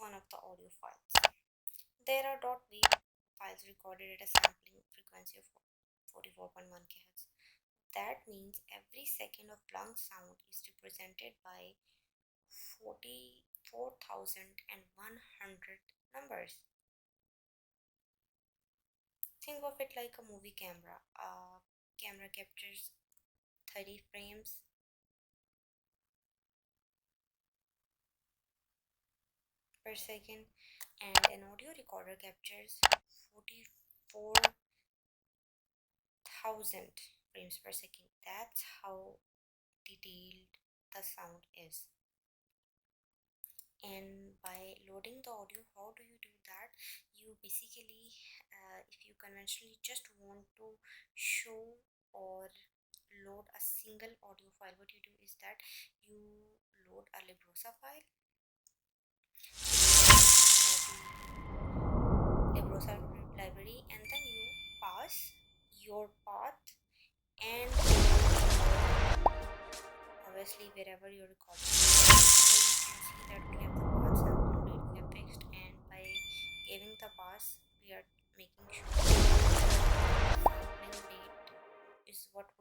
one of the audio files. There are .wave files recorded at a sampling frequency of 44.1 kHz. That means every second of blank sound is represented by 44,100 numbers. Think of it like a movie camera. A camera captures 30 frames per second, and an audio recorder captures 44,000 frames per second. That's how detailed the sound is. And by loading the audio, how do you do that? You basically, if you conventionally just want to show or load a single audio file, what you do is that you load a librosa file, librosa library, and then you pass your path and obviously wherever you're recording. So you can see that we have the path sampling rate we have fixed, and by giving the pass we are making sure that the sampling rate is what we